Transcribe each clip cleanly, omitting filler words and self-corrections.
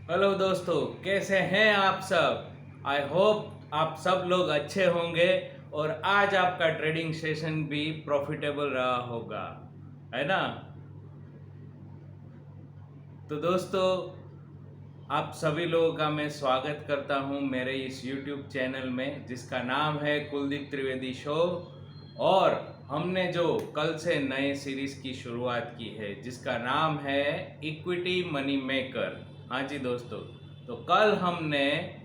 Hello दोस्तों, कैसे हैं आप सब। आई होप आप सब लोग अच्छे होंगे और आज आपका ट्रेडिंग सेशन भी प्रॉफिटेबल रहा होगा, है ना। तो दोस्तों, आप सभी लोगों का मैं स्वागत करता हूं मेरे इस यूट्यूब चैनल में जिसका नाम है कुलदीप त्रिवेदी शो। और हमने जो कल से नए सीरीज की शुरुआत की है जिसका नाम है इक्विटी मनी मेकर। हाँ जी दोस्तों, तो कल हमने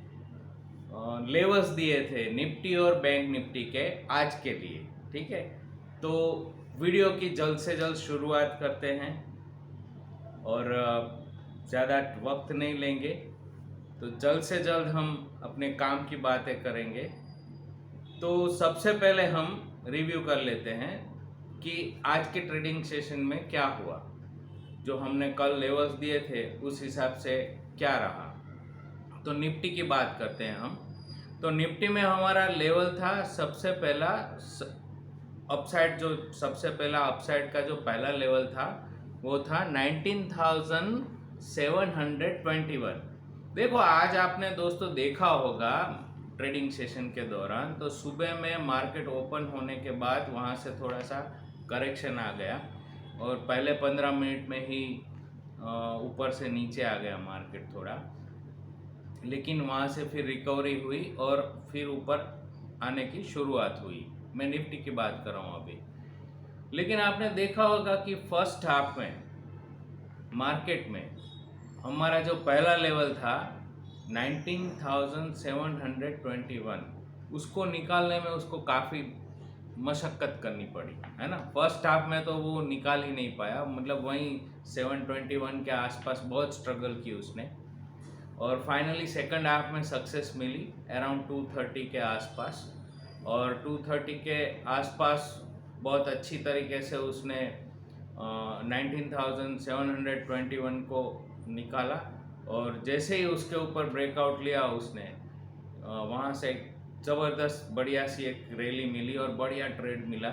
लेवल्स दिए थे निफ्टी और बैंक निफ्टी के आज के लिए। ठीक है, तो वीडियो की जल्द से जल्द शुरुआत करते हैं और ज़्यादा वक्त नहीं लेंगे। तो जल्द से जल्द हम अपने काम की बातें करेंगे। तो सबसे पहले हम रिव्यू कर लेते हैं कि आज के ट्रेडिंग सेशन में क्या हुआ। जो हमने कल लेवल्स दिए थे उस हिसाब से क्या रहा। तो निफ्टी की बात करते हैं हम। तो निफ्टी में हमारा लेवल था सबसे पहला अपसाइड, जो सबसे पहला अपसाइड का जो पहला लेवल था वो था 19,721। देखो, आज आपने दोस्तों देखा होगा ट्रेडिंग सेशन के दौरान, तो सुबह में मार्केट ओपन होने के बाद वहाँ से थोड़ा सा करेक्शन आ गया और पहले 15 मिनट में ही ऊपर से नीचे आ गया मार्केट थोड़ा, लेकिन वहाँ से फिर रिकवरी हुई और फिर ऊपर आने की शुरुआत हुई। मैं निफ्टी की बात कर रहा हूँ अभी। लेकिन आपने देखा होगा कि फर्स्ट हाफ में मार्केट में हमारा जो पहला लेवल था 19,721, उसको निकालने में उसको काफ़ी मशक्क़त करनी पड़ी, है ना। फर्स्ट हाफ में तो वो निकाल ही नहीं पाया, मतलब वहीं 721 के आसपास बहुत स्ट्रगल की उसने और फाइनली सेकंड हाफ में सक्सेस मिली अराउंड 230 के आसपास। और 230 के आसपास बहुत अच्छी तरीके से उसने 19,721 को निकाला और जैसे ही उसके ऊपर ब्रेकआउट लिया उसने वहाँ से ज़बरदस्त बढ़िया सी एक रैली मिली और बढ़िया ट्रेड मिला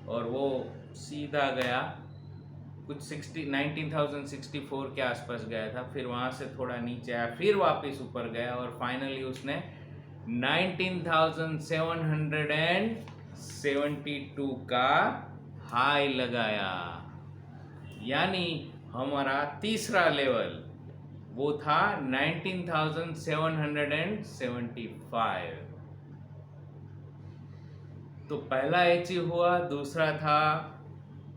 और वो सीधा गया कुछ 19,064 के आसपास गया था। फिर वहाँ से थोड़ा नीचे आया, फिर वापस ऊपर गया और फाइनली उसने 19,772 का हाई लगाया। यानी हमारा तीसरा लेवल वो था 19,775। तो पहला अचीव हुआ, दूसरा था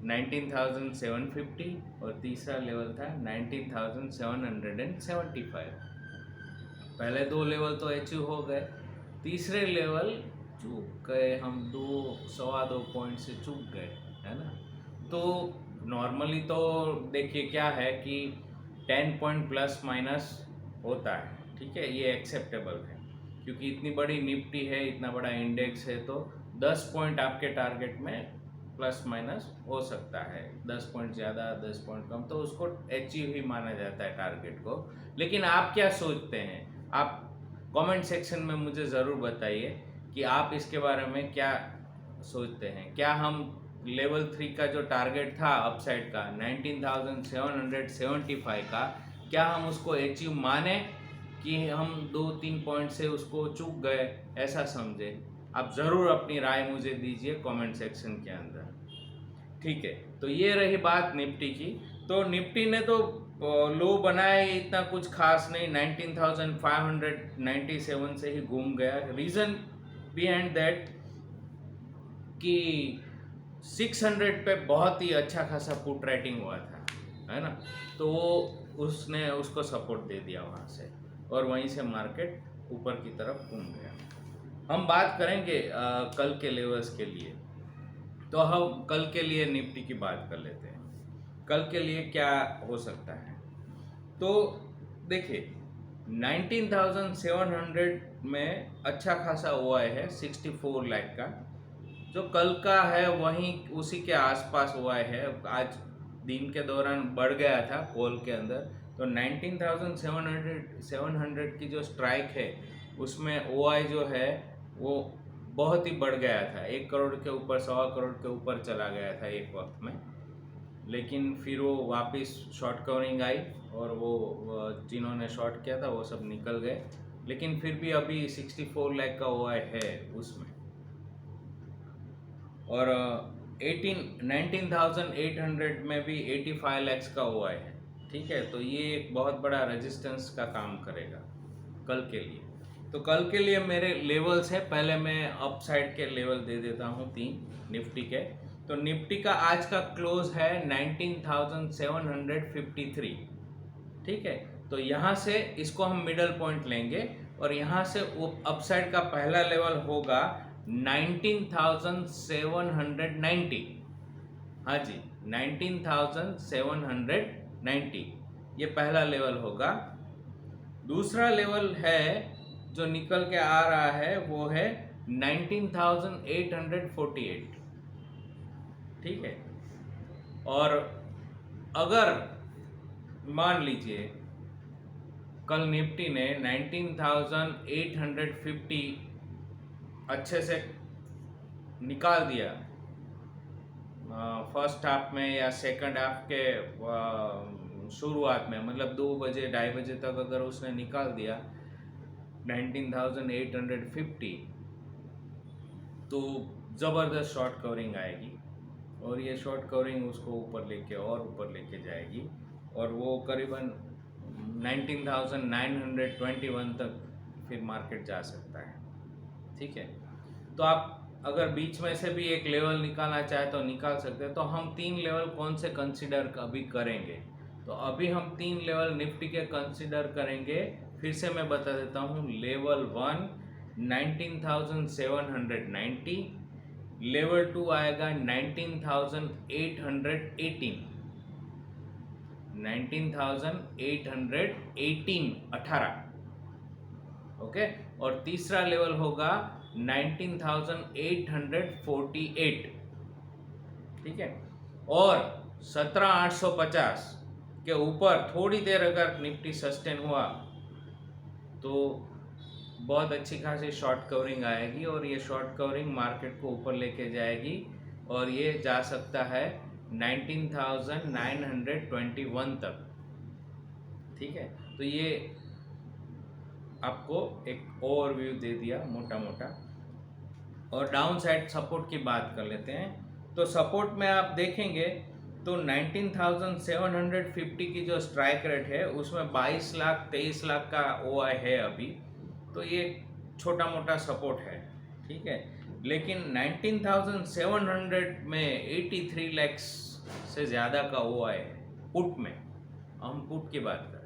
19,750 और तीसरा लेवल था 19,775। पहले दो लेवल तो अचीव हो गए, तीसरे लेवल चूक गए हम, 2 पॉइंट से चूक गए, है ना। तो नॉर्मली तो देखिए क्या है कि 10 पॉइंट प्लस माइनस होता है, ठीक है, ये एक्सेप्टेबल है क्योंकि इतनी बड़ी निफ्टी है, इतना बड़ा इंडेक्स है, तो 10 पॉइंट आपके टारगेट में प्लस माइनस हो सकता है। 10 पॉइंट ज़्यादा 10 पॉइंट कम, तो उसको अचीव ही माना जाता है टारगेट को। लेकिन आप क्या सोचते हैं, आप कमेंट सेक्शन में मुझे ज़रूर बताइए कि आप इसके बारे में क्या सोचते हैं। क्या हम लेवल 3 का जो टारगेट था अपसाइड का 19,775 का, क्या हम उसको अचीव माने कि हम 2-3 पॉइंट से उसको चूक गए, ऐसा समझे। आप ज़रूर अपनी राय मुझे दीजिए कमेंट सेक्शन के अंदर, ठीक है। तो ये रही बात निफ्टी की। तो निफ्टी ने तो लो बनाया, इतना कुछ खास नहीं, 19,597 से ही घूम गया। रीज़न बिहाइंड दैट कि 600 पे बहुत ही अच्छा खासा पुट राइटिंग हुआ था, है ना। तो वो उसने उसको सपोर्ट दे दिया वहाँ से और वहीं से मार्केट ऊपर की तरफ घूम गया। हम बात करेंगे कल के लेवल्स के लिए। तो हम कल के लिए निफ्टी की बात कर लेते हैं। कल के लिए क्या हो सकता है, तो देखिए 19,700 में अच्छा खासा हुआ है 64 लाख का। जो कल का है वहीं उसी के आसपास हुआ है। आज दिन के दौरान बढ़ गया था कॉल के अंदर, तो 19,700 की जो स्ट्राइक है उसमें ओआई जो है वो बहुत ही बढ़ गया था, 1 करोड़ के ऊपर, 1.25 करोड़ के ऊपर चला गया था एक वक्त में। लेकिन फिर वो वापस शॉर्ट कवरिंग आई और वो जिन्होंने शॉर्ट किया था वो सब निकल गए, लेकिन फिर भी अभी 64 लाख का ओ है उसमें। और 19,800 में भी 85 लैक्स का ओ है। ठीक है, तो ये एक बहुत बड़ा रेजिस्टेंस का काम करेगा कल के लिए। तो कल के लिए मेरे लेवल्स है, पहले मैं अप साइड के लेवल दे देता हूँ 3 निफ्टी के। तो निफ्टी का आज का क्लोज है 19,753। ठीक है, तो यहाँ से इसको हम मिडल पॉइंट लेंगे और यहाँ से अपसाइड का पहला लेवल होगा 19,790। हाँ जी, 19,790 ये पहला लेवल होगा। दूसरा लेवल है जो निकल के आ रहा है वो है 19,848। ठीक है, और अगर मान लीजिए कल निफ्टी ने 19,850 अच्छे से निकाल दिया फर्स्ट हाफ में या सेकंड हाफ के शुरुआत में, मतलब 2 बजे 2:30 बजे तक अगर उसने निकाल दिया 19,850, तो ज़बरदस्त शॉर्ट कवरिंग आएगी और ये शॉर्ट कवरिंग उसको ऊपर लेके और ऊपर लेके जाएगी और वो करीबन 19,921 तक फिर मार्केट जा सकता है। ठीक है, तो आप अगर बीच में से भी एक लेवल निकालना चाहे तो निकाल सकते हैं। तो हम 3 लेवल कौन से कंसिडर अभी करेंगे? तो अभी हम 3 लेवल निफ्टी के कंसिडर करेंगे। फिर से मैं बता देता हूँ, लेवल 1 19,790, लेवल 2 आएगा 19,818, 18। ओके, और तीसरा लेवल होगा 19,848। ठीक है, और 17,850 के ऊपर थोड़ी देर अगर निफ्टी सस्टेन हुआ तो बहुत अच्छी खासी शॉर्ट कवरिंग आएगी और ये शॉर्ट कवरिंग मार्केट को ऊपर लेके जाएगी और ये जा सकता है 19,921 तक। ठीक है, तो ये आपको एक ओवरव्यू दे दिया मोटा मोटा। और डाउन साइड सपोर्ट की बात कर लेते हैं। तो सपोर्ट में आप देखेंगे तो 19,750 की जो स्ट्राइक रेट है उसमें 22 लाख 23 लाख का ओआई है अभी, तो ये छोटा मोटा सपोर्ट है। ठीक है, लेकिन 19,700 में 83 लैक्स से ज़्यादा का ओआई है पुट में, हम पुट की बात करें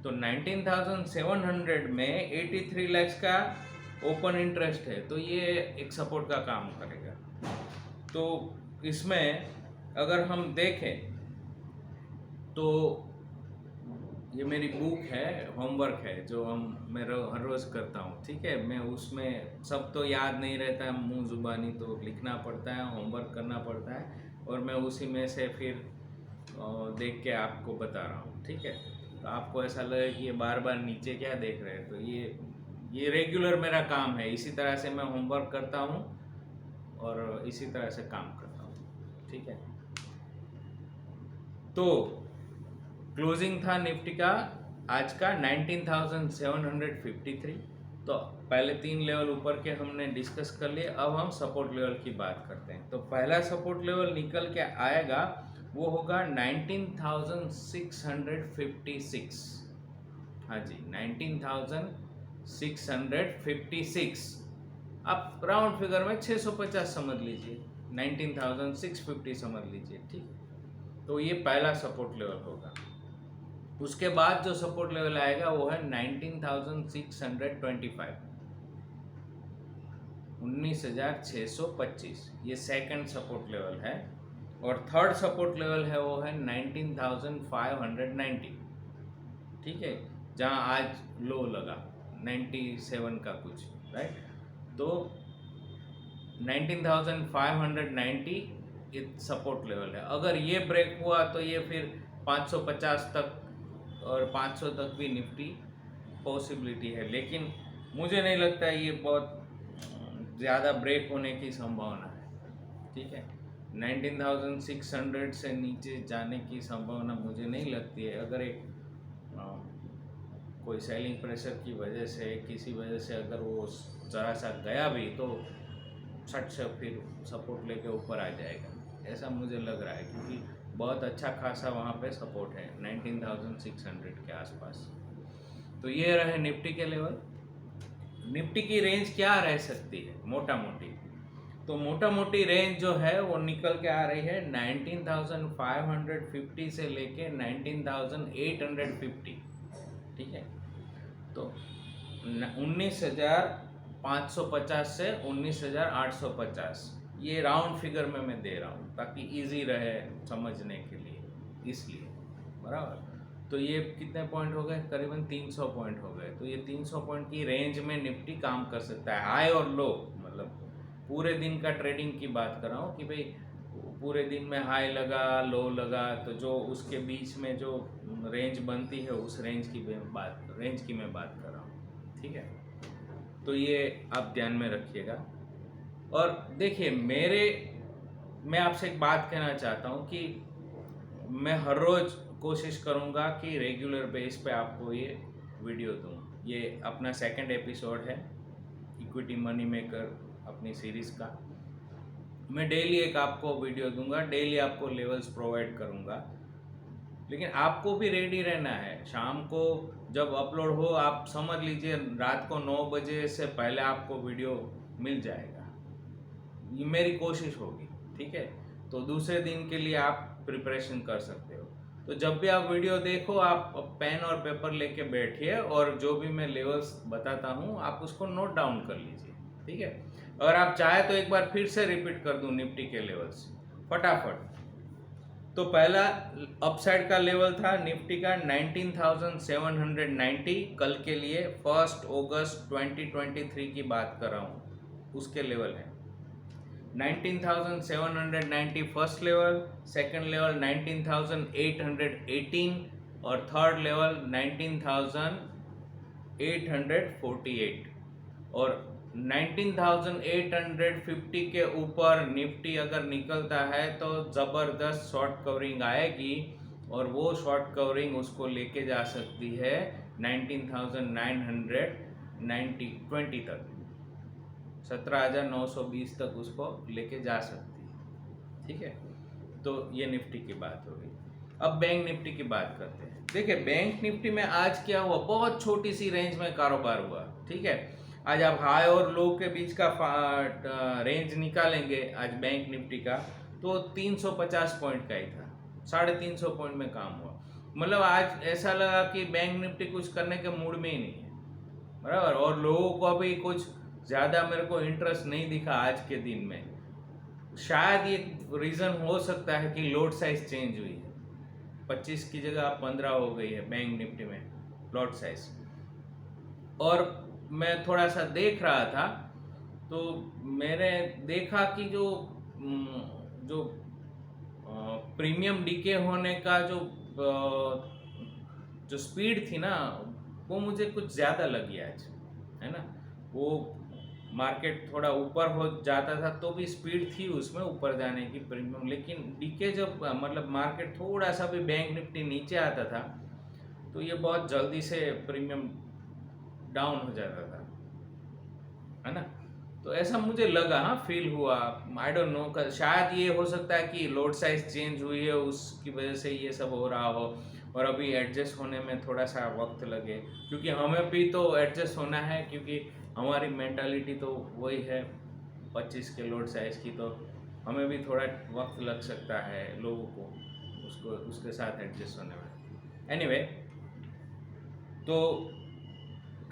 तो 19,700 में 83 लैक्स का ओपन इंटरेस्ट है, तो ये एक सपोर्ट का काम करेगा। तो इसमें अगर हम देखें तो ये मेरी बुक है, होमवर्क है जो मैं हर रोज़ करता हूँ। ठीक है, मैं उसमें सब तो याद नहीं रहता है, मुंह जुबानी तो लिखना पड़ता है, होमवर्क करना पड़ता है और मैं उसी में से फिर देख के आपको बता रहा हूँ। ठीक है, तो आपको ऐसा लगे कि ये बार बार नीचे क्या देख रहे हैं, तो ये रेगुलर मेरा काम है। इसी तरह से मैं होमवर्क करता हूँ और इसी तरह से काम करता हूँ। ठीक है, तो क्लोजिंग था निफ्टी का आज का 19,753। तो पहले 3 लेवल ऊपर के हमने डिस्कस कर लिए। अब हम सपोर्ट लेवल की बात करते हैं। तो पहला सपोर्ट लेवल निकल के आएगा वो होगा 19,656। हाँ जी, 19,656। आप राउंड फिगर में 650 समझ लीजिए, 19,650 समझ लीजिए। ठीक है, तो ये पहला सपोर्ट लेवल होगा। उसके बाद जो सपोर्ट लेवल आएगा वो है 19,625, 19,625। ये सेकंड सपोर्ट लेवल है। और थर्ड सपोर्ट लेवल है वो है 19,590। ठीक है, जहाँ आज लो लगा 97 का कुछ, राइट। तो 19,590 ये सपोर्ट लेवल है। अगर ये ब्रेक हुआ तो ये फिर 550 तक और 500 तक भी निफ्टी पॉसिबिलिटी है, लेकिन मुझे नहीं लगता ये बहुत ज़्यादा ब्रेक होने की संभावना है। ठीक है, 19,600 से नीचे जाने की संभावना मुझे नहीं लगती है। अगर एक कोई सेलिंग प्रेशर की वजह से, किसी वजह से अगर वो ज़रा सा गया भी तो सट से फिर सपोर्ट लेके ऊपर आ जाएगा, ऐसा मुझे लग रहा है, क्योंकि बहुत अच्छा खासा वहाँ पे सपोर्ट है 19,600 के आसपास। तो ये रहे निफ्टी के लेवल। निफ्टी की रेंज क्या रह सकती है मोटा मोटी? तो मोटा मोटी रेंज जो है वो निकल के आ रही है 19,550 से लेके 19,850। ठीक है, तो 19,550 से 19,850, ये राउंड फिगर में मैं दे रहा हूँ ताकि इजी रहे समझने के लिए, इसलिए बराबर। तो ये कितने पॉइंट हो गए? करीबन 300 पॉइंट हो गए। तो ये 300 पॉइंट की रेंज में निफ्टी काम कर सकता है, हाई और लो, मतलब पूरे दिन का ट्रेडिंग की बात कर रहा हूँ कि भाई पूरे दिन में हाई लगा, लो लगा, तो जो उसके बीच में जो रेंज बनती है उस रेंज की मैं बात कर रहा हूँ। ठीक है, तो ये आप ध्यान में रखिएगा। और देखिए, मैं आपसे एक बात कहना चाहता हूँ कि मैं हर रोज़ कोशिश करूँगा कि रेगुलर बेस पे आपको ये वीडियो दूँ। ये अपना सेकंड एपिसोड है इक्विटी मनी मेकर अपनी सीरीज़ का। मैं डेली एक आपको वीडियो दूंगा, डेली आपको लेवल्स प्रोवाइड करूंगा, लेकिन आपको भी रेडी रहना है। शाम को जब अपलोड हो, आप समझ लीजिए रात को 9 बजे से पहले आपको वीडियो मिल जाएगा, ये मेरी कोशिश होगी। ठीक है, तो दूसरे दिन के लिए आप प्रिपरेशन कर सकते हो। तो जब भी आप वीडियो देखो, आप पेन और पेपर लेके बैठिए और जो भी मैं लेवल्स बताता हूँ आप उसको नोट डाउन कर लीजिए। ठीक है, अगर आप चाहे तो एक बार फिर से रिपीट कर दूं निफ्टी के लेवल्स फटाफट। तो पहला अपसाइड का लेवल था निफ्टी का 19,790, कल के लिए 1 अगस्त 2023 की बात कर रहा हूँ, उसके लेवल है 19,790 फर्स्ट लेवल, सेकंड लेवल 19,818 और थर्ड लेवल 19,848। और 19,850 के ऊपर निफ्टी अगर निकलता है तो ज़बरदस्त शॉर्ट कवरिंग आएगी और वो शॉर्ट कवरिंग उसको लेके जा सकती है 19,920 तक, 17,920 तक उसको लेके जा सकती है। ठीक है, तो ये निफ्टी की बात हो गई। अब बैंक निफ्टी की बात करते हैं। देखिए, बैंक निफ्टी में आज क्या हुआ, बहुत छोटी सी रेंज में कारोबार हुआ। ठीक है, आज आप हाई और लो के बीच का रेंज निकालेंगे आज बैंक निफ्टी का, तो 350 पॉइंट का ही था, 350 पॉइंट में काम हुआ। मतलब आज ऐसा लगा कि बैंक निफ्टी कुछ करने के मूड में ही नहीं है, बराबर। और लोगों को भी कुछ ज़्यादा मेरे को इंटरेस्ट नहीं दिखा आज के दिन में। शायद ये रीज़न हो सकता है कि लोड साइज चेंज हुई है, 25 की जगह 15 हो गई है बैंक निफ्टी में लॉट साइज। और मैं थोड़ा सा देख रहा था तो मैंने देखा कि जो प्रीमियम डीके होने का जो स्पीड थी ना, वो मुझे कुछ ज़्यादा लगी आज, है ना। वो मार्केट थोड़ा ऊपर हो जाता था तो भी स्पीड थी उसमें ऊपर जाने की प्रीमियम, लेकिन डीके जब मतलब मार्केट थोड़ा सा भी बैंक निफ्टी नीचे आता था तो ये बहुत जल्दी से प्रीमियम डाउन हो जाता था, है ना। तो ऐसा मुझे लगा, हाँ फील हुआ, आई डोंट नो, शायद ये हो सकता है कि लोड साइज चेंज हुई है उसकी वजह से ये सब हो रहा हो और अभी एडजस्ट होने में थोड़ा सा वक्त लगे, क्योंकि हमें भी तो एडजस्ट होना है, क्योंकि हमारी मेंटालिटी तो वही है 25 के लोड साइज की, तो हमें भी थोड़ा वक्त लग सकता है लोगों को उसके साथ एडजस्ट होने में। एनीवे, तो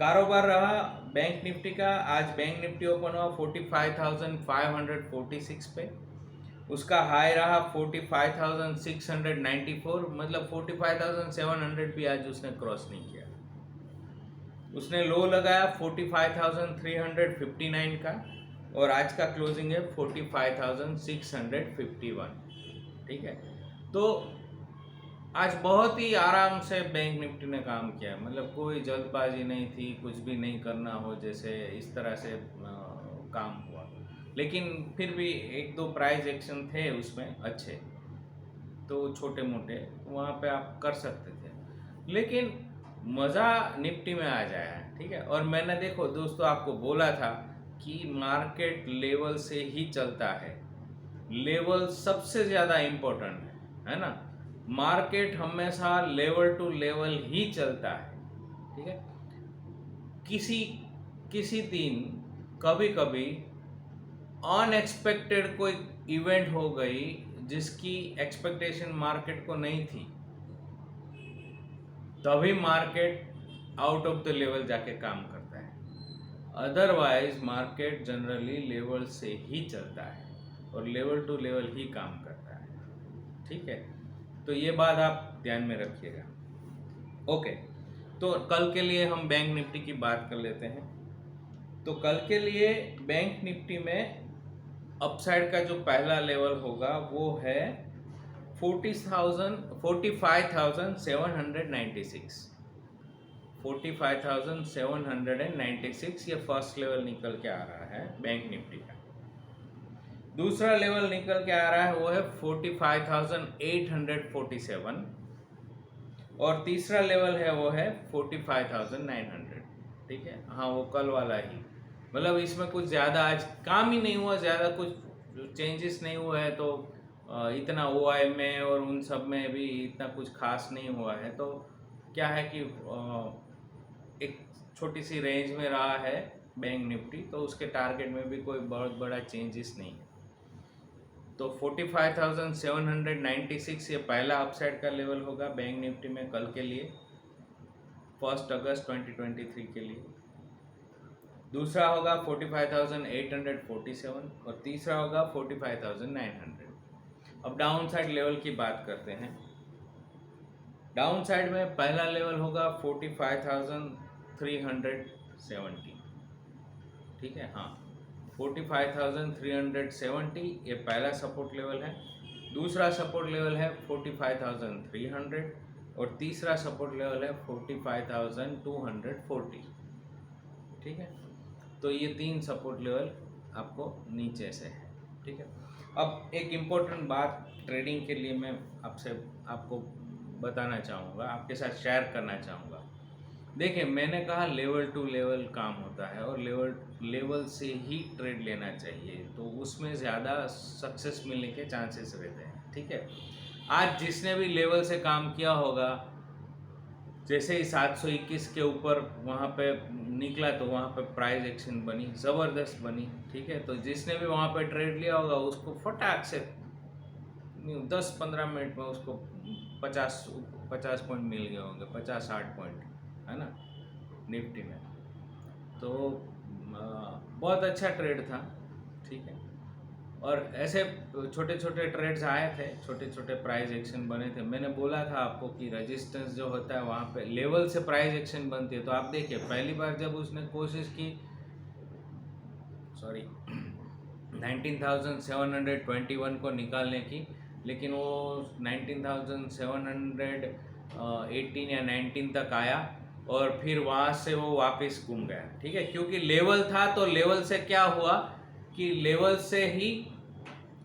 कारोबार रहा बैंक निफ्टी का। आज बैंक निफ्टी ओपन हुआ 45,546 पे, उसका हाई रहा 45,694, मतलब 45,700 भी आज उसने क्रॉस नहीं किया। उसने लो लगाया 45,359 का और आज का क्लोजिंग है 45,651। ठीक है, तो आज बहुत ही आराम से बैंक निफ्टी ने काम किया, मतलब कोई जल्दबाजी नहीं थी, कुछ भी नहीं करना हो जैसे, इस तरह से काम हुआ। लेकिन फिर भी एक दो प्राइस एक्शन थे उसमें अच्छे, तो छोटे मोटे वहाँ पे आप कर सकते थे, लेकिन मज़ा निफ्टी में आ जाए, ठीक है। और मैंने देखो दोस्तों आपको बोला था कि मार्केट लेवल से ही चलता है, लेवल सबसे ज़्यादा इम्पोर्टेंट है ना। मार्केट हमेशा लेवल टू लेवल ही चलता है, ठीक है। किसी किसी दिन कभी कभी अनएक्सपेक्टेड कोई इवेंट हो गई जिसकी एक्सपेक्टेशन मार्केट को नहीं थी, तभी market out of the level जाके काम करता है। अदरवाइज मार्केट जनरली लेवल से ही चलता है और लेवल टू लेवल ही काम करता है, ठीक है। तो ये बात आप ध्यान में रखिएगा। ओके, तो कल के लिए हम बैंक निफ्टी की बात कर लेते हैं। तो कल के लिए बैंक निफ्टी में अपसाइड का जो पहला लेवल होगा वो है 45,796। 45,796 ये फर्स्ट लेवल निकल के आ रहा है बैंक निफ्टी का। दूसरा लेवल निकल के आ रहा है वो है 45,847 और तीसरा लेवल है वो है 45,900, ठीक है। हाँ, वो कल वाला ही, मतलब इसमें कुछ ज़्यादा आज काम ही नहीं हुआ, ज़्यादा कुछ चेंजेस नहीं हुआ है, तो इतना ओआई में और उन सब में भी इतना कुछ खास नहीं हुआ है। तो क्या है कि एक छोटी सी रेंज में रहा है बैंक निफ्टी, तो उसके टारगेट में भी कोई बहुत बड़ा चेंजेस नहीं है। तो 45,796 ये पहला अपसाइड का लेवल होगा बैंक निफ्टी में कल के लिए, 1 अगस्त 2023 के लिए। दूसरा होगा 45,847 और तीसरा होगा 45,900। अब डाउन साइड लेवल की बात करते हैं। डाउन साइड में पहला लेवल होगा 45,370, ठीक है। हाँ, 45,370 ये पहला सपोर्ट लेवल है। दूसरा सपोर्ट लेवल है 45,300 और तीसरा सपोर्ट लेवल है 45,240, ठीक है। तो ये तीन सपोर्ट लेवल आपको नीचे से है, ठीक है। अब एक इम्पोर्टेंट बात ट्रेडिंग के लिए मैं आपको बताना चाहूँगा, आपके साथ शेयर करना चाहूँगा। देखिए, मैंने कहा लेवल टू लेवल काम होता है और लेवल से ही ट्रेड लेना चाहिए, तो उसमें ज़्यादा सक्सेस मिलने के चांसेस रहते हैं, ठीक है। आज जिसने भी लेवल से काम किया होगा, जैसे ही 721 के ऊपर वहाँ पे निकला तो वहाँ पे प्राइस एक्शन बनी, ज़बरदस्त बनी, ठीक है। तो जिसने भी वहाँ पे ट्रेड लिया होगा उसको फटाक से 10-15 मिनट में उसको 50 पॉइंट मिल गए होंगे, 50-60 पॉइंट, है ना, निफ्टी में। तो बहुत अच्छा ट्रेड था, ठीक है। और ऐसे छोटे छोटे ट्रेड्स आए थे, छोटे छोटे प्राइस एक्शन बने थे। मैंने बोला था आपको कि रेजिस्टेंस जो होता है वहाँ पे लेवल से प्राइस एक्शन बनती है। तो आप देखिए, पहली बार जब उसने कोशिश की 19,721 को निकालने की, लेकिन वो 19,718 या 19 तक आया और फिर वहाँ से वो वापस घूम गया, ठीक है। क्योंकि लेवल था, तो लेवल से क्या हुआ कि लेवल से ही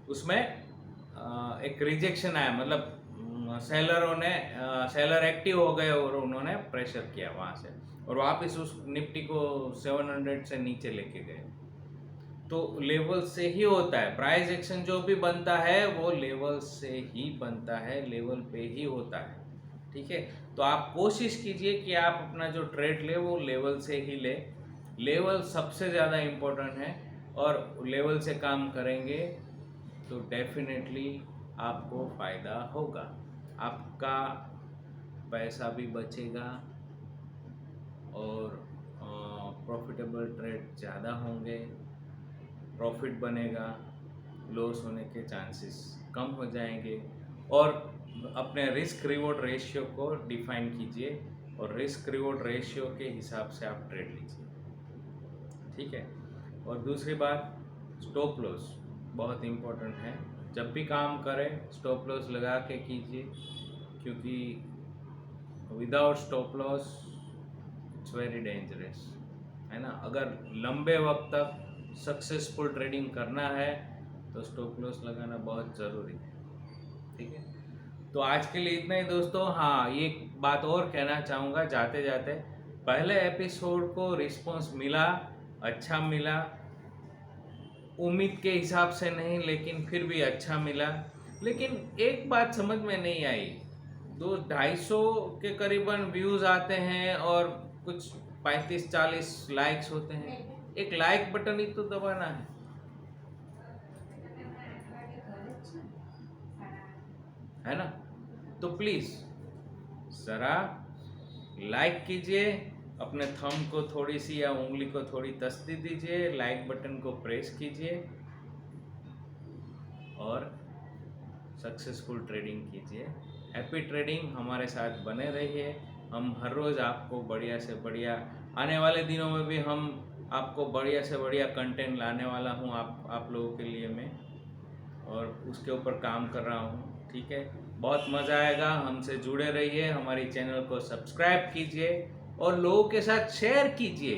उसमें एक रिजेक्शन आया, मतलब सेलर एक्टिव हो गए और उन्होंने प्रेशर किया वहाँ से और वापस उस निफ्टी को 700 से नीचे लेके गए। तो लेवल से ही होता है, प्राइस एक्शन जो भी बनता है वो लेवल से ही बनता है, लेवल पे ही होता है, ठीक है। तो आप कोशिश कीजिए कि आप अपना जो ट्रेड ले वो लेवल से ही ले, लेवल सबसे ज़्यादा इम्पोर्टेंट है और लेवल से काम करेंगे तो डेफिनेटली आपको फ़ायदा होगा, आपका पैसा भी बचेगा और प्रॉफिटेबल ट्रेड ज़्यादा होंगे, प्रॉफिट बनेगा, लॉस होने के चांसेस कम हो जाएंगे। और अपने रिस्क रिवॉर्ड रेशियो को डिफाइन कीजिए और रिस्क रिवॉर्ड रेशियो के हिसाब से आप ट्रेड लीजिए, ठीक है। और दूसरी बात, स्टॉप लॉस बहुत इम्पोर्टेंट है। जब भी काम करें स्टॉप लॉस लगा के कीजिए, क्योंकि without stop loss it's very dangerous, है ना। अगर लंबे वक्त तक सक्सेसफुल ट्रेडिंग करना है तो स्टॉप लॉस लगाना बहुत ज़रूरी है। ठीक है, तो आज के लिए इतना ही दोस्तों। हाँ, ये बात और कहना चाहूँगा जाते जाते, पहले एपिसोड को रिस्पॉन्स मिला, अच्छा मिला, उम्मीद के हिसाब से नहीं लेकिन फिर भी अच्छा मिला। लेकिन एक बात समझ में नहीं आई, 200-250 के करीबन व्यूज़ आते हैं और कुछ 35-40 लाइक्स होते हैं। एक लाइक बटन ही तो दबाना है ना? तो प्लीज़ ज़रा लाइक कीजिए, अपने थंब को थोड़ी सी या उंगली को थोड़ी तसदी दीजिए, लाइक बटन को प्रेस कीजिए और सक्सेसफुल ट्रेडिंग कीजिए। हैप्पी ट्रेडिंग, हमारे साथ बने रहिए। हम हर रोज़ आपको बढ़िया से बढ़िया, आने वाले दिनों में भी हम आपको बढ़िया से बढ़िया कंटेंट लाने वाला हूँ आप लोगों के लिए मैं, और उसके ऊपर काम कर रहा हूँ। ठीक है, बहुत मज़ा आएगा। हमसे जुड़े रहिए, हमारी चैनल को सब्सक्राइब कीजिए और लोगों के साथ शेयर कीजिए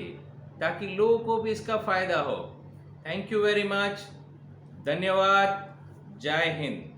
ताकि लोगों को भी इसका फ़ायदा हो। थैंक यू वेरी मच, धन्यवाद, जय हिंद।